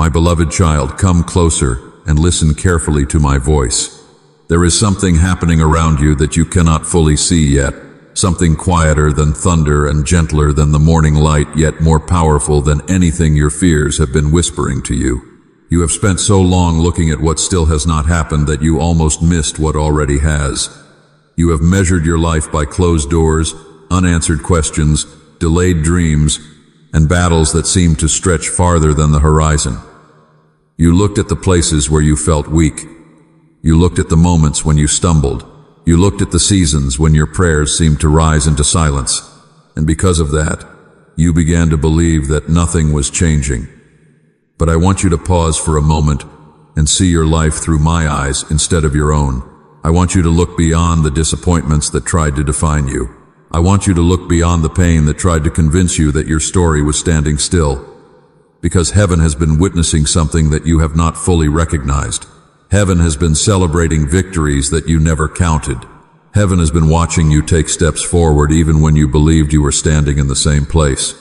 My beloved child, come closer and listen carefully to my voice. There is something happening around you that you cannot fully see yet, something quieter than thunder and gentler than the morning light, yet more powerful than anything your fears have been whispering to you. You have spent so long looking at what still has not happened that you almost missed what already has. You have measured your life by closed doors, unanswered questions, delayed dreams, and battles that seemed to stretch farther than the horizon. You looked at the places where you felt weak. You looked at the moments when you stumbled. You looked at the seasons when your prayers seemed to rise into silence. And because of that, you began to believe that nothing was changing. But I want you to pause for a moment and see your life through my eyes instead of your own. I want you to look beyond the disappointments that tried to define you. I want you to look beyond the pain that tried to convince you that your story was standing still. Because heaven has been witnessing something that you have not fully recognized. Heaven has been celebrating victories that you never counted. Heaven has been watching you take steps forward even when you believed you were standing in the same place.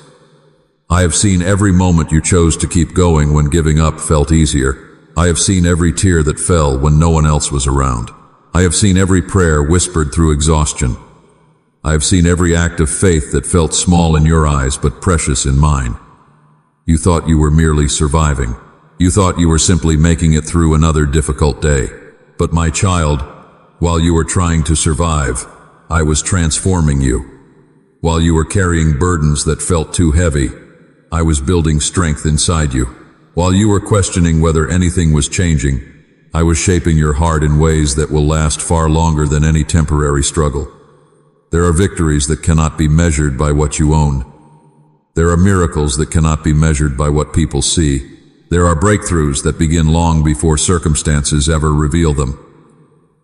I have seen every moment you chose to keep going when giving up felt easier. I have seen every tear that fell when no one else was around. I have seen every prayer whispered through exhaustion. I have seen every act of faith that felt small in your eyes but precious in mine. You thought you were merely surviving. You thought you were simply making it through another difficult day. But my child, while you were trying to survive, I was transforming you. While you were carrying burdens that felt too heavy, I was building strength inside you. While you were questioning whether anything was changing, I was shaping your heart in ways that will last far longer than any temporary struggle. There are victories that cannot be measured by what you own. There are miracles that cannot be measured by what people see. There are breakthroughs that begin long before circumstances ever reveal them.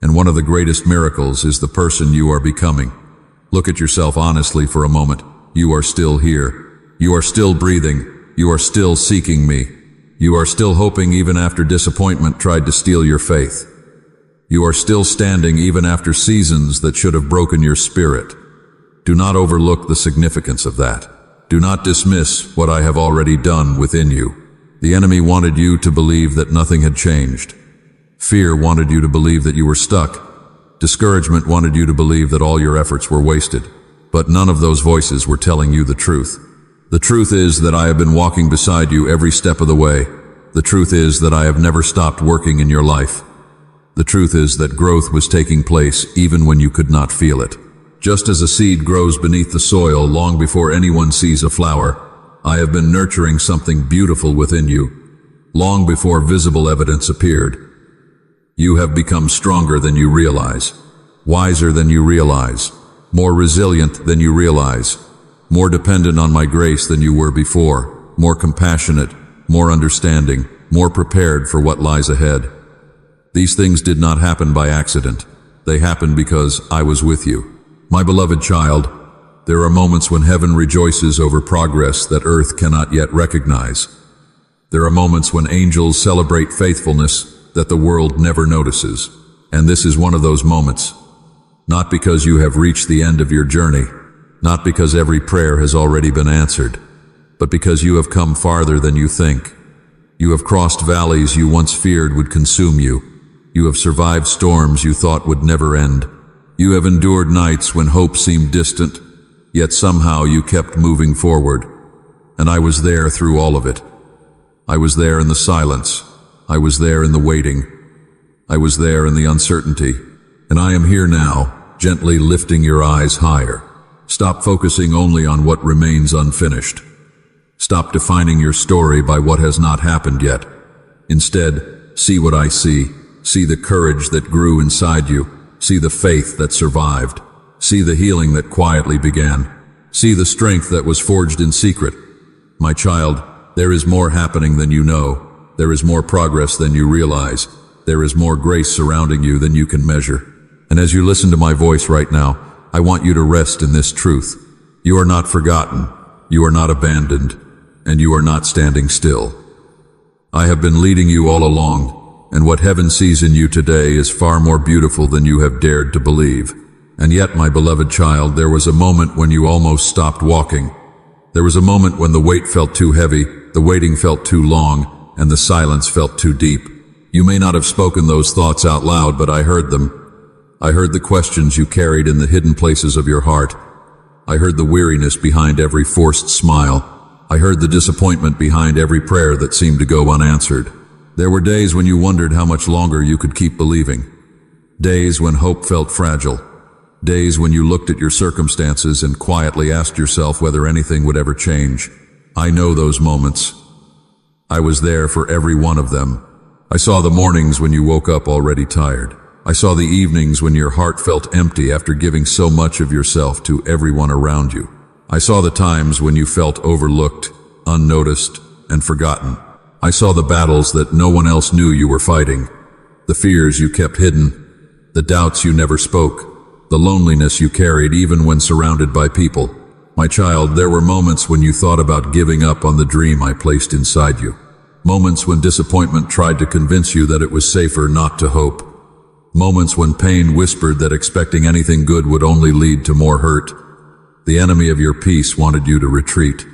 And one of the greatest miracles is the person you are becoming. Look at yourself honestly for a moment. You are still here. You are still breathing. You are still seeking me. You are still hoping even after disappointment tried to steal your faith. You are still standing even after seasons that should have broken your spirit. Do not overlook the significance of that. Do not dismiss what I have already done within you. The enemy wanted you to believe that nothing had changed. Fear wanted you to believe that you were stuck. Discouragement wanted you to believe that all your efforts were wasted. But none of those voices were telling you the truth. The truth is that I have been walking beside you every step of the way. The truth is that I have never stopped working in your life. The truth is that growth was taking place even when you could not feel it. Just as a seed grows beneath the soil long before anyone sees a flower, I have been nurturing something beautiful within you, long before visible evidence appeared. You have become stronger than you realize, wiser than you realize, more resilient than you realize, more dependent on my grace than you were before, more compassionate, more understanding, more prepared for what lies ahead. These things did not happen by accident. They happened because I was with you. My beloved child, there are moments when heaven rejoices over progress that earth cannot yet recognize. There are moments when angels celebrate faithfulness that the world never notices. And this is one of those moments. Not because you have reached the end of your journey, not because every prayer has already been answered, but because you have come farther than you think. You have crossed valleys you once feared would consume you. You have survived storms you thought would never end. You have endured nights when hope seemed distant, yet somehow you kept moving forward. And I was there through all of it. I was there in the silence. I was there in the waiting. I was there in the uncertainty. And I am here now, gently lifting your eyes higher. Stop focusing only on what remains unfinished. Stop defining your story by what has not happened yet. Instead, see what I see. See the courage that grew inside you. See the faith that survived. See the healing that quietly began. See the strength that was forged in secret. My child, there is more happening than you know. There is more progress than you realize. There is more grace surrounding you than you can measure. And as you listen to my voice right now, I want you to rest in this truth. You are not forgotten. You are not abandoned. And you are not standing still. I have been leading you all along, and what heaven sees in you today is far more beautiful than you have dared to believe. And yet, my beloved child, there was a moment when you almost stopped walking. There was a moment when the weight felt too heavy, the waiting felt too long, and the silence felt too deep. You may not have spoken those thoughts out loud, but I heard them. I heard the questions you carried in the hidden places of your heart. I heard the weariness behind every forced smile. I heard the disappointment behind every prayer that seemed to go unanswered. There were days when you wondered how much longer you could keep believing. Days when hope felt fragile. Days when you looked at your circumstances and quietly asked yourself whether anything would ever change. I know those moments. I was there for every one of them. I saw the mornings when you woke up already tired. I saw the evenings when your heart felt empty after giving so much of yourself to everyone around you. I saw the times when you felt overlooked, unnoticed, and forgotten. I saw the battles that no one else knew you were fighting, the fears you kept hidden, the doubts you never spoke, the loneliness you carried even when surrounded by people. My child, there were moments when you thought about giving up on the dream I placed inside you. Moments when disappointment tried to convince you that it was safer not to hope. Moments when pain whispered that expecting anything good would only lead to more hurt. The enemy of your peace wanted you to retreat.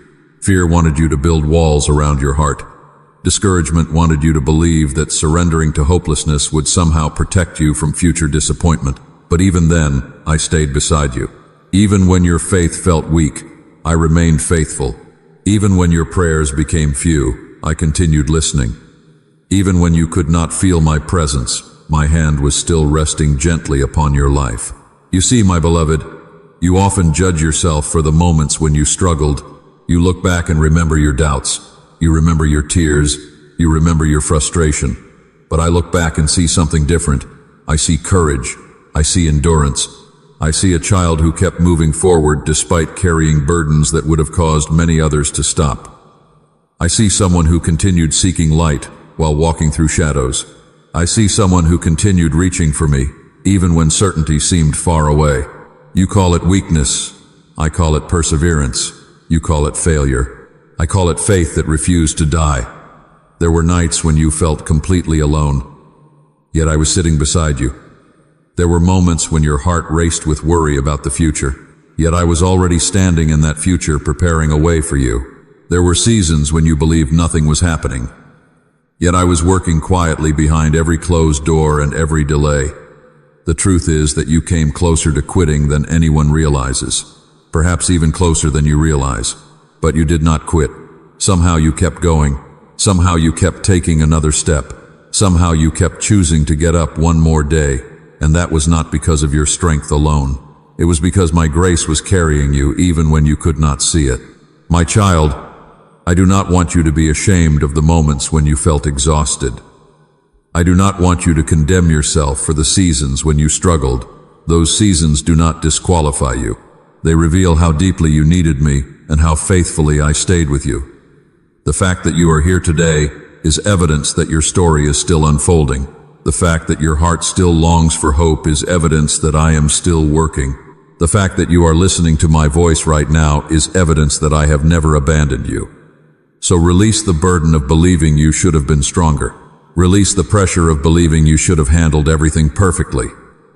Fear wanted you to build walls around your heart. Discouragement wanted you to believe that surrendering to hopelessness would somehow protect you from future disappointment. But even then, I stayed beside you. Even when your faith felt weak, I remained faithful. Even when your prayers became few, I continued listening. Even when you could not feel my presence, my hand was still resting gently upon your life. You see, my beloved, you often judge yourself for the moments when you struggled. You look back and remember your doubts. You remember your tears. You remember your frustration. But I look back and see something different. I see courage. I see endurance. I see a child who kept moving forward despite carrying burdens that would have caused many others to stop. I see someone who continued seeking light while walking through shadows. I see someone who continued reaching for me, even when certainty seemed far away. You call it weakness. I call it perseverance. You call it failure. I call it faith that refused to die. There were nights when you felt completely alone, yet I was sitting beside you. There were moments when your heart raced with worry about the future, yet I was already standing in that future preparing a way for you. There were seasons when you believed nothing was happening, yet I was working quietly behind every closed door and every delay. The truth is that you came closer to quitting than anyone realizes, perhaps even closer than you realize. But you did not quit. Somehow you kept going. Somehow you kept taking another step. Somehow you kept choosing to get up one more day. And that was not because of your strength alone. It was because my grace was carrying you even when you could not see it. My child, I do not want you to be ashamed of the moments when you felt exhausted. I do not want you to condemn yourself for the seasons when you struggled. Those seasons do not disqualify you. They reveal how deeply you needed me and how faithfully I stayed with you. The fact that you are here today is evidence that your story is still unfolding. The fact that your heart still longs for hope is evidence that I am still working. The fact that you are listening to my voice right now is evidence that I have never abandoned you. So release the burden of believing you should have been stronger. Release the pressure of believing you should have handled everything perfectly.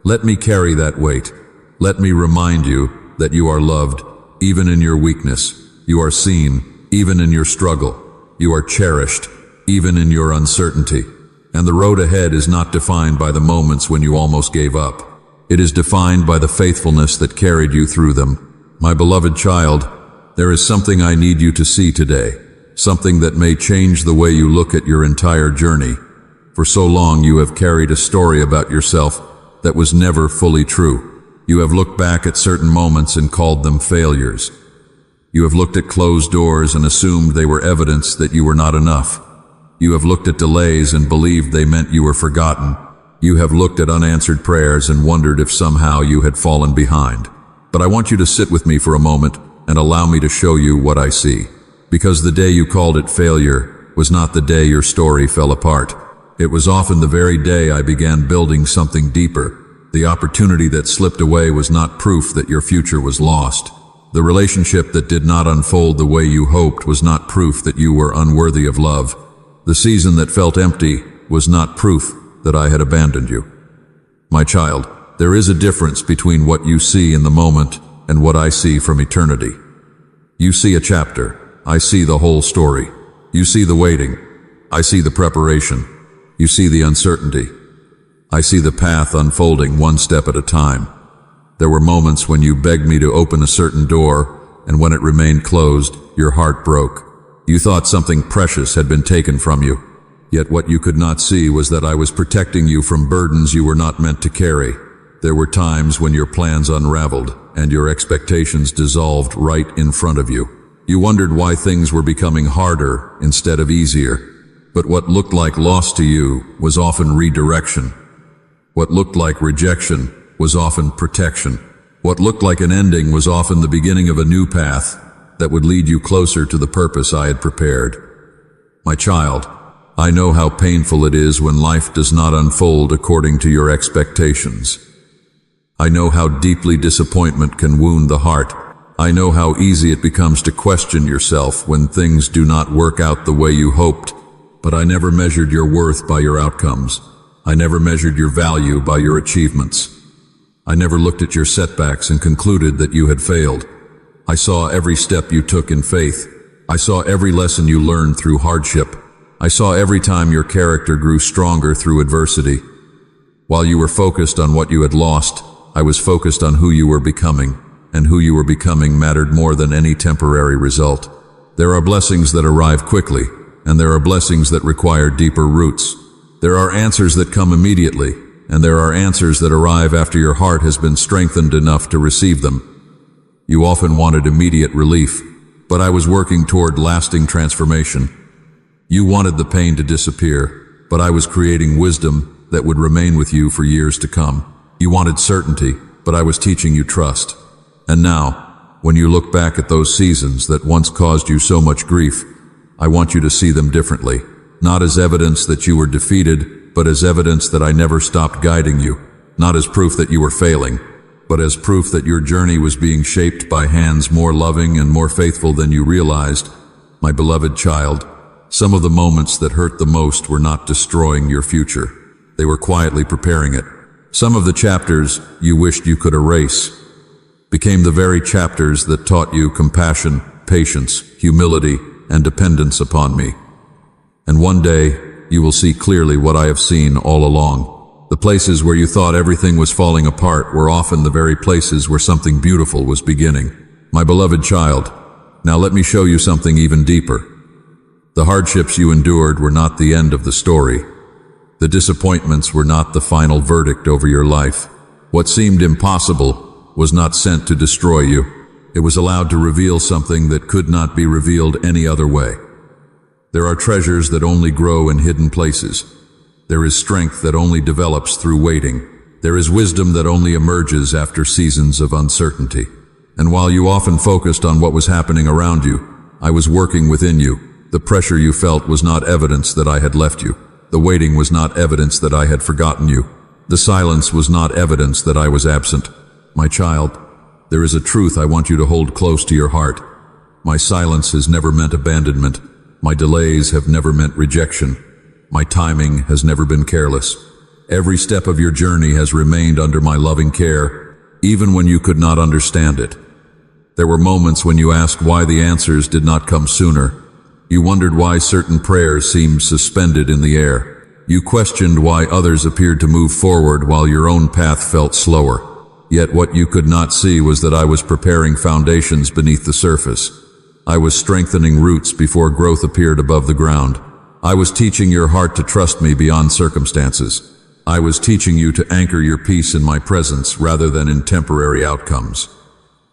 Let me carry that weight. Let me remind you that you are loved, even in your weakness. You are seen, even in your struggle. You are cherished, even in your uncertainty. And the road ahead is not defined by the moments when you almost gave up. It is defined by the faithfulness that carried you through them. My beloved child, there is something I need you to see today, something that may change the way you look at your entire journey. For so long you have carried a story about yourself that was never fully true. You have looked back at certain moments and called them failures. You have looked at closed doors and assumed they were evidence that you were not enough. You have looked at delays and believed they meant you were forgotten. You have looked at unanswered prayers and wondered if somehow you had fallen behind. But I want you to sit with me for a moment and allow me to show you what I see. Because the day you called it failure was not the day your story fell apart. It was often the very day I began building something deeper. The opportunity that slipped away was not proof that your future was lost. The relationship that did not unfold the way you hoped was not proof that you were unworthy of love. The season that felt empty was not proof that I had abandoned you. My child, there is a difference between what you see in the moment and what I see from eternity. You see a chapter. I see the whole story. You see the waiting. I see the preparation. You see the uncertainty. I see the path unfolding one step at a time. There were moments when you begged me to open a certain door, and when it remained closed, your heart broke. You thought something precious had been taken from you. Yet what you could not see was that I was protecting you from burdens you were not meant to carry. There were times when your plans unraveled, and your expectations dissolved right in front of you. You wondered why things were becoming harder instead of easier. But what looked like loss to you was often redirection. What looked like rejection was often protection. What looked like an ending was often the beginning of a new path that would lead you closer to the purpose I had prepared. My child, I know how painful it is when life does not unfold according to your expectations. I know how deeply disappointment can wound the heart. I know how easy it becomes to question yourself when things do not work out the way you hoped. But I never measured your worth by your outcomes. I never measured your value by your achievements. I never looked at your setbacks and concluded that you had failed. I saw every step you took in faith. I saw every lesson you learned through hardship. I saw every time your character grew stronger through adversity. While you were focused on what you had lost, I was focused on who you were becoming, and who you were becoming mattered more than any temporary result. There are blessings that arrive quickly, and there are blessings that require deeper roots. There are answers that come immediately, and there are answers that arrive after your heart has been strengthened enough to receive them. You often wanted immediate relief, but I was working toward lasting transformation. You wanted the pain to disappear, but I was creating wisdom that would remain with you for years to come. You wanted certainty, but I was teaching you trust. And now, when you look back at those seasons that once caused you so much grief, I want you to see them differently, not as evidence that you were defeated, but as evidence that I never stopped guiding you, not as proof that you were failing, but as proof that your journey was being shaped by hands more loving and more faithful than you realized. My beloved child, some of the moments that hurt the most were not destroying your future. They were quietly preparing it. Some of the chapters you wished you could erase became the very chapters that taught you compassion, patience, humility, and dependence upon me. And one day, you will see clearly what I have seen all along. The places where you thought everything was falling apart were often the very places where something beautiful was beginning. My beloved child, now let me show you something even deeper. The hardships you endured were not the end of the story. The disappointments were not the final verdict over your life. What seemed impossible was not sent to destroy you. It was allowed to reveal something that could not be revealed any other way. There are treasures that only grow in hidden places. There is strength that only develops through waiting. There is wisdom that only emerges after seasons of uncertainty. And while you often focused on what was happening around you, I was working within you. The pressure you felt was not evidence that I had left you. The waiting was not evidence that I had forgotten you. The silence was not evidence that I was absent. My child, there is a truth I want you to hold close to your heart. My silence has never meant abandonment. My delays have never meant rejection. My timing has never been careless. Every step of your journey has remained under my loving care, even when you could not understand it. There were moments when you asked why the answers did not come sooner. You wondered why certain prayers seemed suspended in the air. You questioned why others appeared to move forward while your own path felt slower. Yet what you could not see was that I was preparing foundations beneath the surface. I was strengthening roots before growth appeared above the ground. I was teaching your heart to trust me beyond circumstances. I was teaching you to anchor your peace in my presence rather than in temporary outcomes.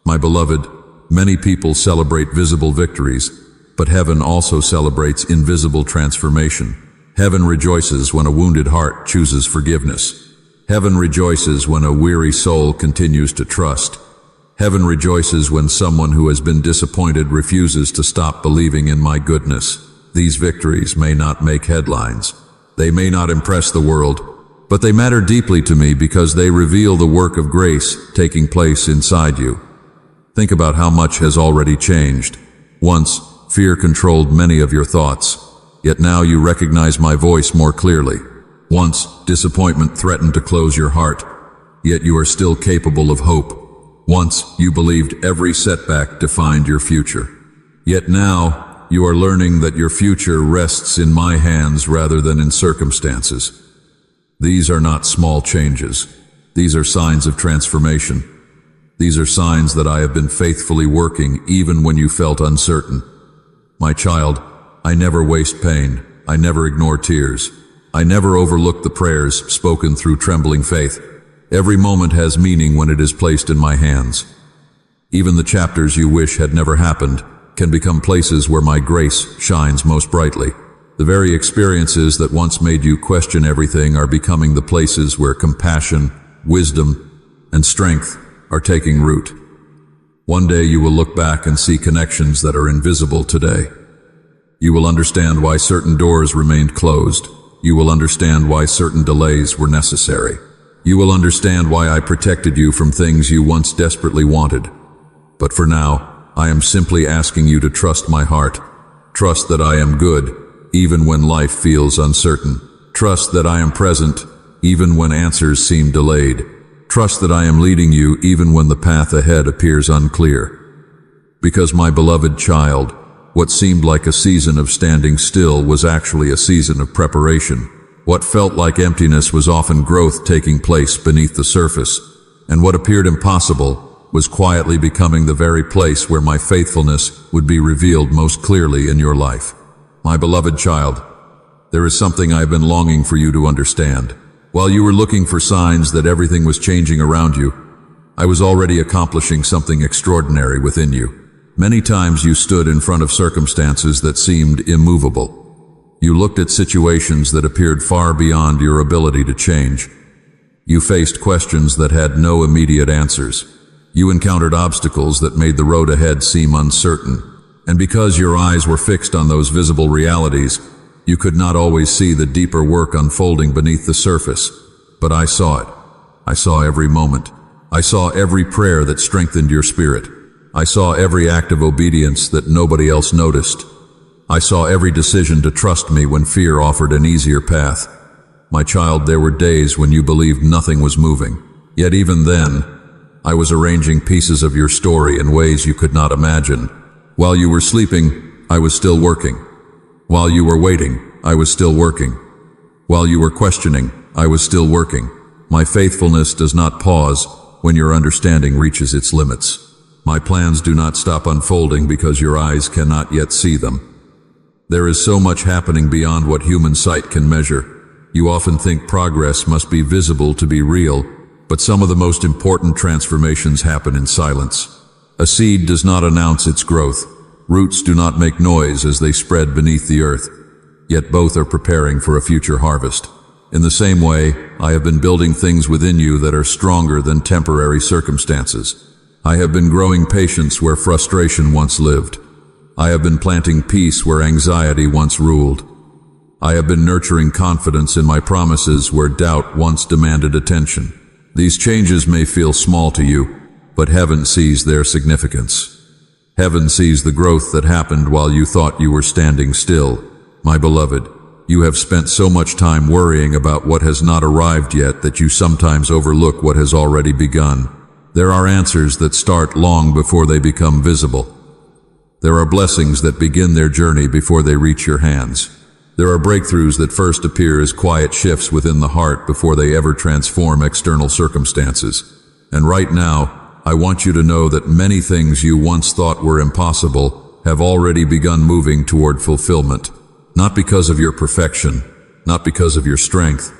My beloved, many people celebrate visible victories, but heaven also celebrates invisible transformation. Heaven rejoices when a wounded heart chooses forgiveness. Heaven rejoices when a weary soul continues to trust. Heaven rejoices when someone who has been disappointed refuses to stop believing in my goodness. These victories may not make headlines. They may not impress the world, but they matter deeply to me because they reveal the work of grace taking place inside you. Think about how much has already changed. Once, fear controlled many of your thoughts, yet now you recognize my voice more clearly. Once, disappointment threatened to close your heart, yet you are still capable of hope. Once, you believed every setback defined your future. Yet now, You are learning that your future rests in my hands rather than in circumstances. These are not small changes. These are signs of transformation. These are signs that I have been faithfully working even when you felt uncertain. My child, I never waste pain. I never ignore tears. I never overlook the prayers spoken through trembling faith. Every moment has meaning when it is placed in my hands. Even the chapters you wish had never happened can become places where my grace shines most brightly. The very experiences that once made you question everything are becoming the places where compassion, wisdom, and strength are taking root. One day you will look back and see connections that are invisible today. You will understand why certain doors remained closed. You will understand why certain delays were necessary. You will understand why I protected you from things you once desperately wanted. But for now, I am simply asking you to trust my heart. Trust that I am good, even when life feels uncertain. Trust that I am present, even when answers seem delayed. Trust that I am leading you even when the path ahead appears unclear. Because my beloved child, what seemed like a season of standing still was actually a season of preparation. What felt like emptiness was often growth taking place beneath the surface, and what appeared impossible was quietly becoming the very place where my faithfulness would be revealed most clearly in your life. My beloved child, there is something I have been longing for you to understand. While you were looking for signs that everything was changing around you, I was already accomplishing something extraordinary within you. Many times you stood in front of circumstances that seemed immovable. You looked at situations that appeared far beyond your ability to change. You faced questions that had no immediate answers. You encountered obstacles that made the road ahead seem uncertain. And because your eyes were fixed on those visible realities, you could not always see the deeper work unfolding beneath the surface. But I saw it. I saw every moment. I saw every prayer that strengthened your spirit. I saw every act of obedience that nobody else noticed. I saw every decision to trust me when fear offered an easier path. My child, there were days when you believed nothing was moving. Yet even then, I was arranging pieces of your story in ways you could not imagine. While you were sleeping, I was still working. While you were waiting, I was still working. While you were questioning, I was still working. My faithfulness does not pause when your understanding reaches its limits. My plans do not stop unfolding because your eyes cannot yet see them. There is so much happening beyond what human sight can measure. You often think progress must be visible to be real, but some of the most important transformations happen in silence. A seed does not announce its growth. Roots do not make noise as they spread beneath the earth. Yet both are preparing for a future harvest. In the same way, I have been building things within you that are stronger than temporary circumstances. I have been growing patience where frustration once lived. I have been planting peace where anxiety once ruled. I have been nurturing confidence in my promises where doubt once demanded attention. These changes may feel small to you, but heaven sees their significance. Heaven sees the growth that happened while you thought you were standing still. My beloved, you have spent so much time worrying about what has not arrived yet that you sometimes overlook what has already begun. There are answers that start long before they become visible. There are blessings that begin their journey before they reach your hands. There are breakthroughs that first appear as quiet shifts within the heart before they ever transform external circumstances. And right now, I want you to know that many things you once thought were impossible have already begun moving toward fulfillment. Not because of your perfection, not because of your strength,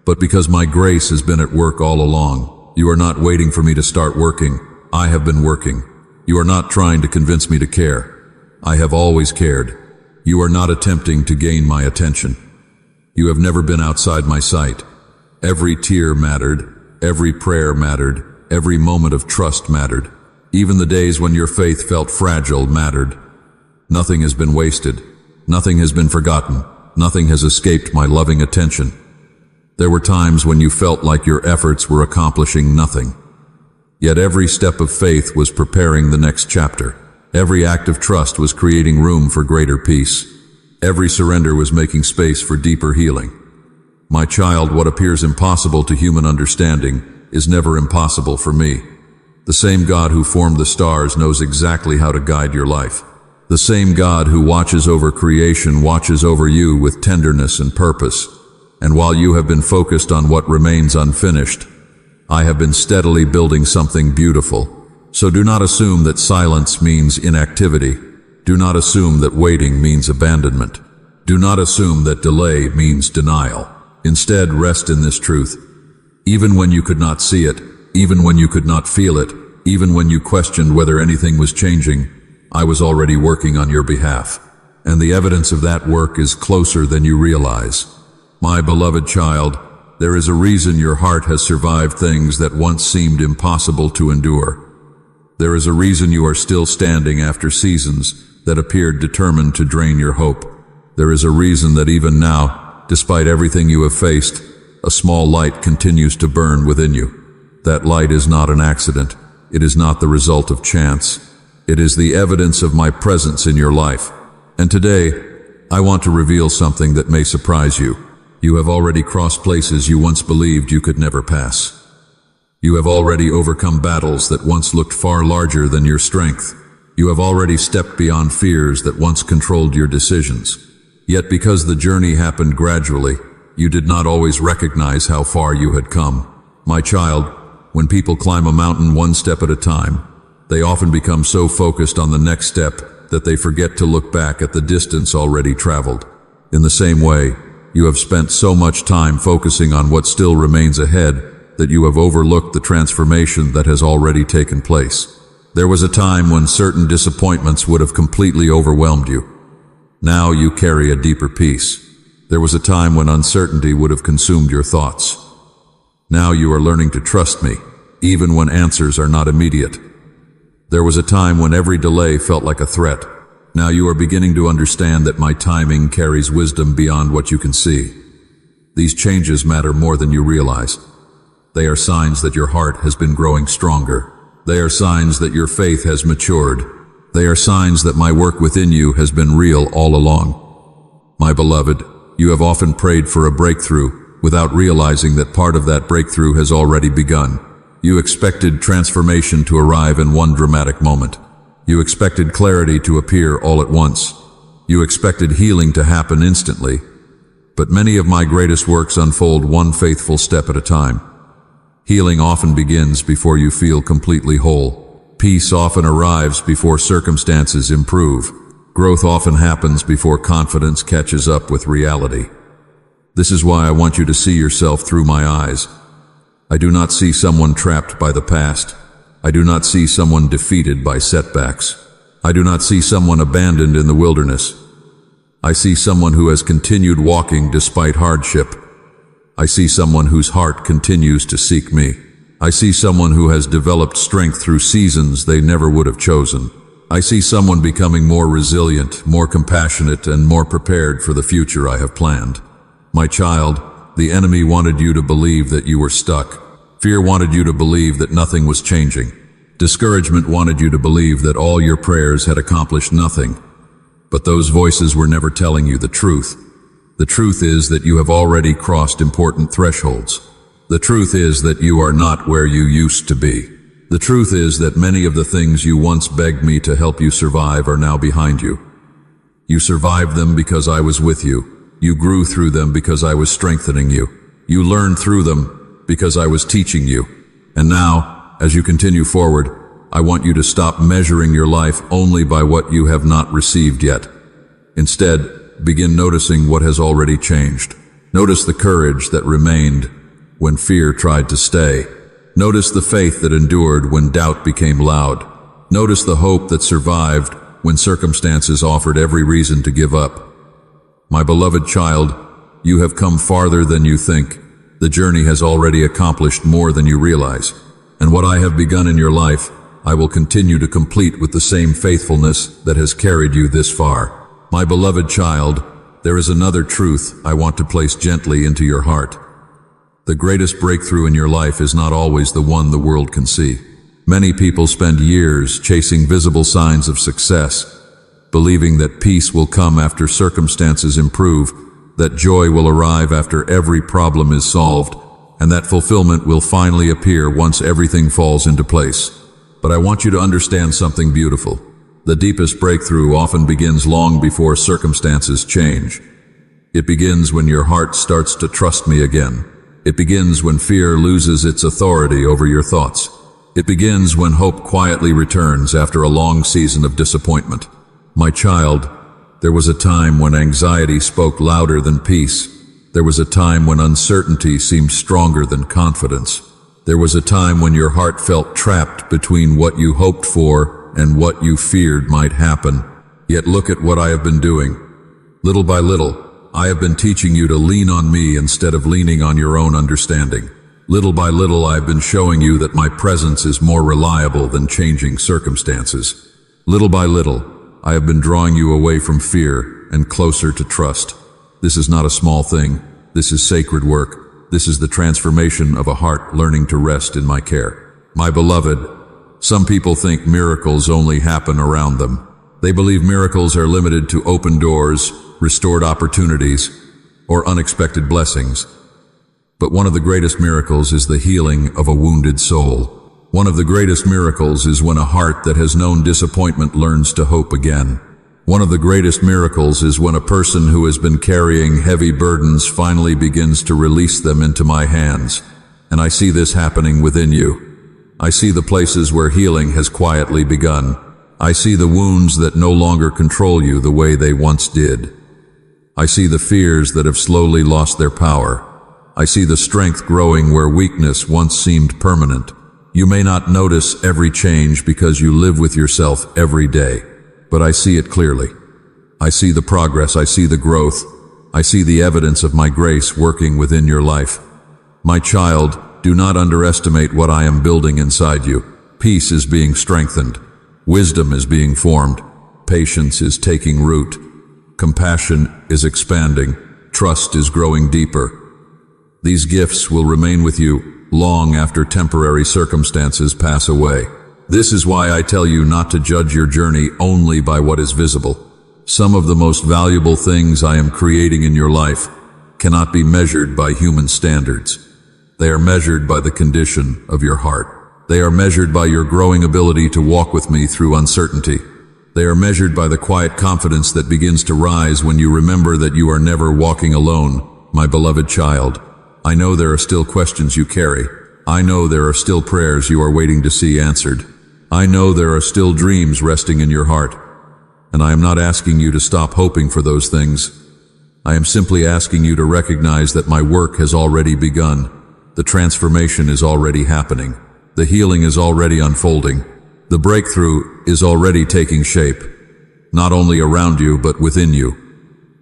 but because my grace has been at work all along. You are not waiting for me to start working. I have been working. You are not trying to convince me to care. I have always cared. You are not attempting to gain my attention. You have never been outside my sight. Every tear mattered. Every prayer mattered. Every moment of trust mattered. Even the days when your faith felt fragile mattered. Nothing has been wasted. Nothing has been forgotten. Nothing has escaped my loving attention. There were times when you felt like your efforts were accomplishing nothing. Yet every step of faith was preparing the next chapter. Every act of trust was creating room for greater peace. Every surrender was making space for deeper healing. My child, what appears impossible to human understanding is never impossible for me. The same God who formed the stars knows exactly how to guide your life. The same God who watches over creation watches over you with tenderness and purpose. And while you have been focused on what remains unfinished, I have been steadily building something beautiful. So do not assume that silence means inactivity. Do not assume that waiting means abandonment. Do not assume that delay means denial. Instead, rest in this truth. Even when you could not see it, even when you could not feel it, even when you questioned whether anything was changing, I was already working on your behalf. And the evidence of that work is closer than you realize. My beloved child, there is a reason your heart has survived things that once seemed impossible to endure. There is a reason you are still standing after seasons that appeared determined to drain your hope. There is a reason that even now, despite everything you have faced, a small light continues to burn within you. That light is not an accident. It is not the result of chance. It is the evidence of my presence in your life. And today, I want to reveal something that may surprise you. You have already crossed places you once believed you could never pass. You have already overcome battles that once looked far larger than your strength. You have already stepped beyond fears that once controlled your decisions. Yet because the journey happened gradually, you did not always recognize how far you had come. My child, when people climb a mountain one step at a time, they often become so focused on the next step that they forget to look back at the distance already traveled. In the same way, you have spent so much time focusing on what still remains ahead that you have overlooked the transformation that has already taken place. There was a time when certain disappointments would have completely overwhelmed you. Now you carry a deeper peace. There was a time when uncertainty would have consumed your thoughts. Now you are learning to trust me, even when answers are not immediate. There was a time when every delay felt like a threat. Now you are beginning to understand that my timing carries wisdom beyond what you can see. These changes matter more than you realize. They are signs that your heart has been growing stronger. They are signs that your faith has matured. They are signs that my work within you has been real all along. My beloved, you have often prayed for a breakthrough without realizing that part of that breakthrough has already begun. You expected transformation to arrive in one dramatic moment. You expected clarity to appear all at once. You expected healing to happen instantly. But many of my greatest works unfold one faithful step at a time. Healing often begins before you feel completely whole. Peace often arrives before circumstances improve. Growth often happens before confidence catches up with reality. This is why I want you to see yourself through my eyes. I do not see someone trapped by the past. I do not see someone defeated by setbacks. I do not see someone abandoned in the wilderness. I see someone who has continued walking despite hardship. I see someone whose heart continues to seek me. I see someone who has developed strength through seasons they never would have chosen. I see someone becoming more resilient, more compassionate, and more prepared for the future I have planned. My child, the enemy wanted you to believe that you were stuck. Fear wanted you to believe that nothing was changing. Discouragement wanted you to believe that all your prayers had accomplished nothing. But those voices were never telling you the truth. The truth is that you have already crossed important thresholds. The truth is that you are not where you used to be. The truth is that many of the things you once begged me to help you survive are now behind you. You survived them because I was with you. You grew through them because I was strengthening you. You learned through them because I was teaching you. And now, as you continue forward, I want you to stop measuring your life only by what you have not received yet. Instead, begin noticing what has already changed. Notice the courage that remained when fear tried to stay. Notice the faith that endured when doubt became loud. Notice the hope that survived when circumstances offered every reason to give up. My beloved child, you have come farther than you think. The journey has already accomplished more than you realize. And what I have begun in your life, I will continue to complete with the same faithfulness that has carried you this far. My beloved child, there is another truth I want to place gently into your heart. The greatest breakthrough in your life is not always the one the world can see. Many people spend years chasing visible signs of success, believing that peace will come after circumstances improve, that joy will arrive after every problem is solved, and that fulfillment will finally appear once everything falls into place. But I want you to understand something beautiful. The deepest breakthrough often begins long before circumstances change. It begins when your heart starts to trust me again. It begins when fear loses its authority over your thoughts. It begins when hope quietly returns after a long season of disappointment. My child, there was a time when anxiety spoke louder than peace. There was a time when uncertainty seemed stronger than confidence. There was a time when your heart felt trapped between what you hoped for and what you feared might happen. Yet look at what I have been doing. Little by little, I have been teaching you to lean on me instead of leaning on your own understanding. Little by little, I have been showing you that my presence is more reliable than changing circumstances. Little by little, I have been drawing you away from fear and closer to trust. This is not a small thing. This is sacred work. This is the transformation of a heart learning to rest in my care. My beloved, some people think miracles only happen around them. They believe miracles are limited to open doors, restored opportunities, or unexpected blessings. But one of the greatest miracles is the healing of a wounded soul. One of the greatest miracles is when a heart that has known disappointment learns to hope again. One of the greatest miracles is when a person who has been carrying heavy burdens finally begins to release them into my hands. And I see this happening within you. I see the places where healing has quietly begun. I see the wounds that no longer control you the way they once did. I see the fears that have slowly lost their power. I see the strength growing where weakness once seemed permanent. You may not notice every change because you live with yourself every day, but I see it clearly. I see the progress, I see the growth, I see the evidence of my grace working within your life. My child, do not underestimate what I am building inside you. Peace is being strengthened. Wisdom is being formed. Patience is taking root. Compassion is expanding. Trust is growing deeper. These gifts will remain with you long after temporary circumstances pass away. This is why I tell you not to judge your journey only by what is visible. Some of the most valuable things I am creating in your life cannot be measured by human standards. They are measured by the condition of your heart. They are measured by your growing ability to walk with me through uncertainty. They are measured by the quiet confidence that begins to rise when you remember that you are never walking alone, my beloved child. I know there are still questions you carry. I know there are still prayers you are waiting to see answered. I know there are still dreams resting in your heart. And I am not asking you to stop hoping for those things. I am simply asking you to recognize that my work has already begun. The transformation is already happening. The healing is already unfolding. The breakthrough is already taking shape, not only around you, but within you.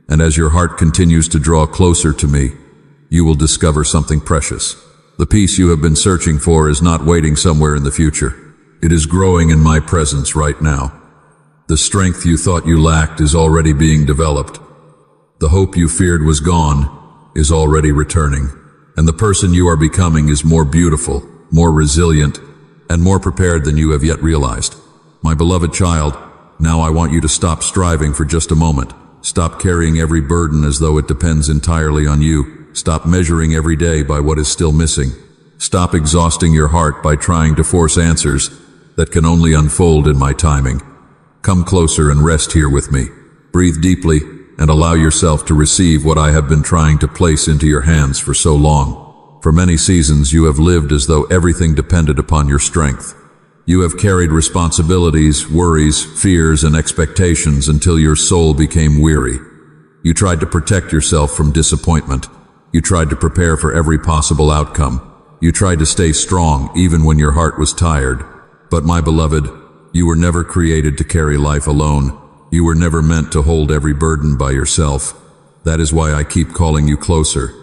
And as your heart continues to draw closer to me, you will discover something precious. The peace you have been searching for is not waiting somewhere in the future. It is growing in my presence right now. The strength you thought you lacked is already being developed. The hope you feared was gone is already returning. And the person you are becoming is more beautiful, more resilient, and more prepared than you have yet realized. My beloved child, now I want you to stop striving for just a moment. Stop carrying every burden as though it depends entirely on you. Stop measuring every day by what is still missing. Stop exhausting your heart by trying to force answers that can only unfold in my timing. Come closer and rest here with me. Breathe deeply and allow yourself to receive what I have been trying to place into your hands for so long. For many seasons you have lived as though everything depended upon your strength. You have carried responsibilities, worries, fears, and expectations until your soul became weary. You tried to protect yourself from disappointment. You tried to prepare for every possible outcome. You tried to stay strong even when your heart was tired. But my beloved, you were never created to carry life alone. You were never meant to hold every burden by yourself. That is why I keep calling you closer.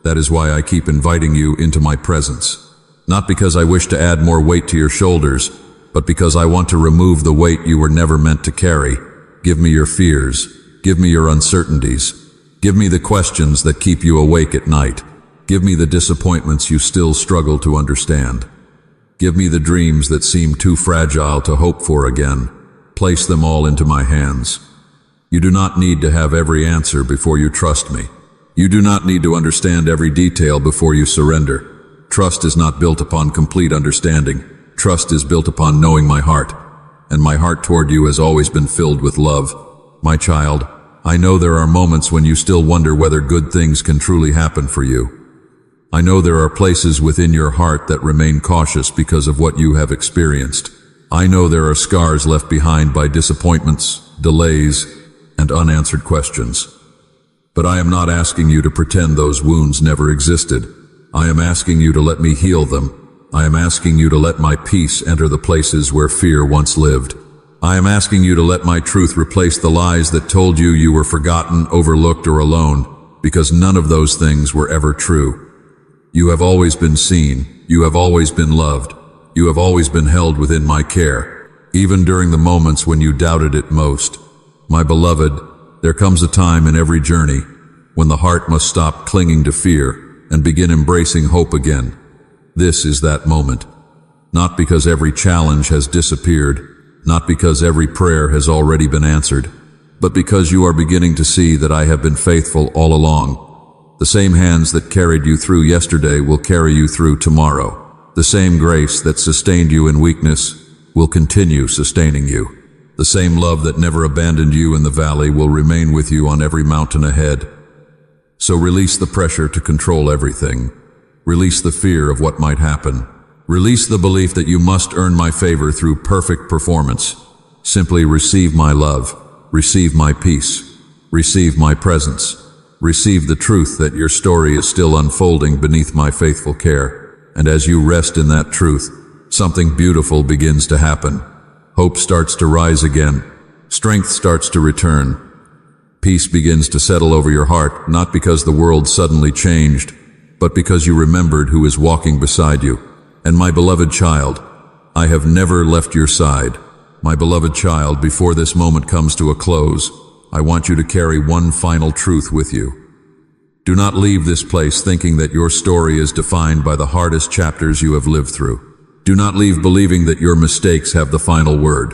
That is why I keep inviting you into my presence. Not because I wish to add more weight to your shoulders, but because I want to remove the weight you were never meant to carry. Give me your fears. Give me your uncertainties. Give me the questions that keep you awake at night. Give me the disappointments you still struggle to understand. Give me the dreams that seem too fragile to hope for again. Place them all into my hands. You do not need to have every answer before you trust me. You do not need to understand every detail before you surrender. Trust is not built upon complete understanding. Trust is built upon knowing my heart. and my heart toward you has always been filled with love. My child, I know there are moments when you still wonder whether good things can truly happen for you. I know there are places within your heart that remain cautious because of what you have experienced. I know there are scars left behind by disappointments, delays, and unanswered questions. But I am not asking you to pretend those wounds never existed. I am asking you to let me heal them. I am asking you to let my peace enter the places where fear once lived. I am asking you to let my truth replace the lies that told you you were forgotten, overlooked, or alone, because none of those things were ever true. You have always been seen. You have always been loved. You have always been held within my care, even during the moments when you doubted it most. My beloved, there comes a time in every journey when the heart must stop clinging to fear and begin embracing hope again. This is that moment. Not because every challenge has disappeared, not because every prayer has already been answered, but because you are beginning to see that I have been faithful all along. The same hands that carried you through yesterday will carry you through tomorrow. The same grace that sustained you in weakness will continue sustaining you. The same love that never abandoned you in the valley will remain with you on every mountain ahead. So release the pressure to control everything. Release the fear of what might happen. Release the belief that you must earn my favor through perfect performance. Simply receive my love. Receive my peace. Receive my presence. Receive the truth that your story is still unfolding beneath my faithful care. And as you rest in that truth, something beautiful begins to happen. Hope starts to rise again. Strength starts to return. Peace begins to settle over your heart, not because the world suddenly changed, but because you remembered who is walking beside you. And my beloved child, I have never left your side. My beloved child, before this moment comes to a close, I want you to carry one final truth with you. Do not leave this place thinking that your story is defined by the hardest chapters you have lived through. Do not leave believing that your mistakes have the final word.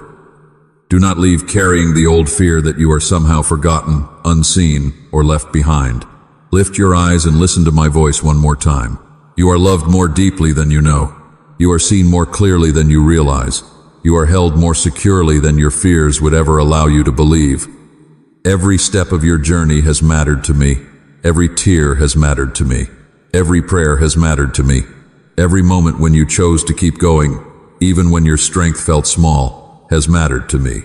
Do not leave carrying the old fear that you are somehow forgotten, unseen, or left behind. Lift your eyes and listen to my voice one more time. You are loved more deeply than you know. You are seen more clearly than you realize. You are held more securely than your fears would ever allow you to believe. Every step of your journey has mattered to me. Every tear has mattered to me. Every prayer has mattered to me. Every moment when you chose to keep going, even when your strength felt small, has mattered to me.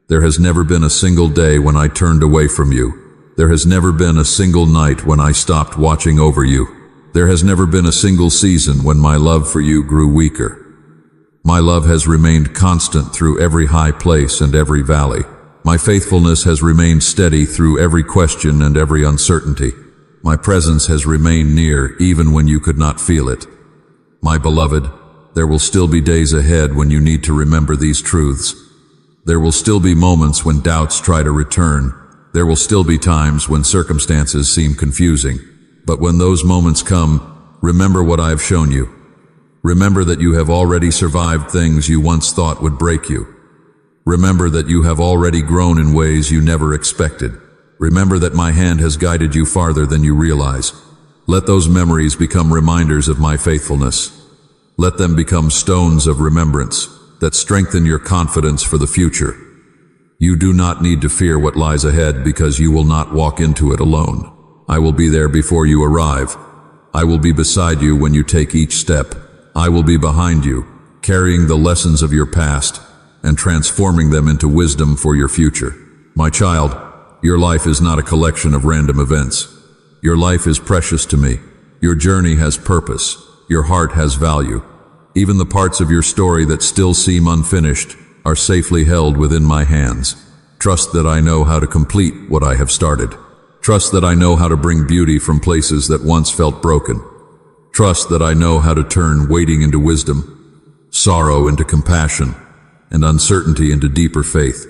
There has never been a single day when I turned away from you. There has never been a single night when I stopped watching over you. There has never been a single season when my love for you grew weaker. My love has remained constant through every high place and every valley. My faithfulness has remained steady through every question and every uncertainty. My presence has remained near even when you could not feel it. My beloved, there will still be days ahead when you need to remember these truths. There will still be moments when doubts try to return. There will still be times when circumstances seem confusing. But when those moments come, remember what I have shown you. Remember that you have already survived things you once thought would break you. Remember that you have already grown in ways you never expected. Remember that my hand has guided you farther than you realize. Let those memories become reminders of my faithfulness. Let them become stones of remembrance that strengthen your confidence for the future. You do not need to fear what lies ahead because you will not walk into it alone. I will be there before you arrive. I will be beside you when you take each step. I will be behind you, carrying the lessons of your past and transforming them into wisdom for your future. My child, your life is not a collection of random events. Your life is precious to me. Your journey has purpose. Your heart has value. Even the parts of your story that still seem unfinished are safely held within my hands. Trust that I know how to complete what I have started. Trust that I know how to bring beauty from places that once felt broken. Trust that I know how to turn waiting into wisdom, sorrow into compassion, and uncertainty into deeper faith.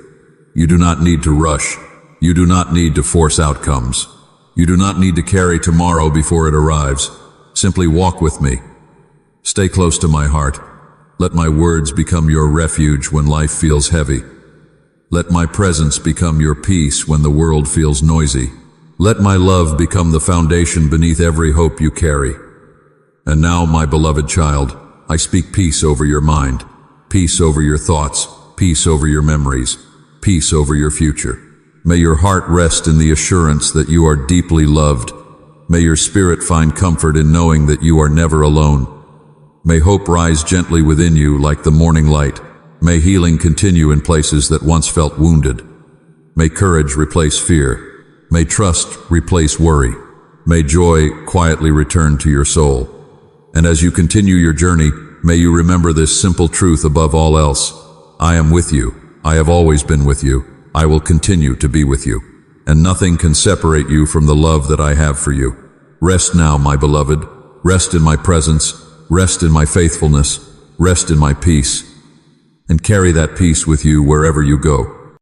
You do not need to rush. You do not need to force outcomes. You do not need to carry tomorrow before it arrives. Simply walk with me. Stay close to my heart. Let my words become your refuge when life feels heavy. Let my presence become your peace when the world feels noisy. Let my love become the foundation beneath every hope you carry. And now, my beloved child, I speak peace over your mind, peace over your thoughts, peace over your memories, peace over your future. May your heart rest in the assurance that you are deeply loved. May your spirit find comfort in knowing that you are never alone. May hope rise gently within you like the morning light. May healing continue in places that once felt wounded. May courage replace fear. May trust replace worry. May joy quietly return to your soul. And as you continue your journey, may you remember this simple truth above all else. I am with you. I have always been with you. I will continue to be with you. And nothing can separate you from the love that I have for you. Rest now, my beloved. Rest in my presence. Rest in my faithfulness. Rest in my peace. And carry that peace with you wherever you go.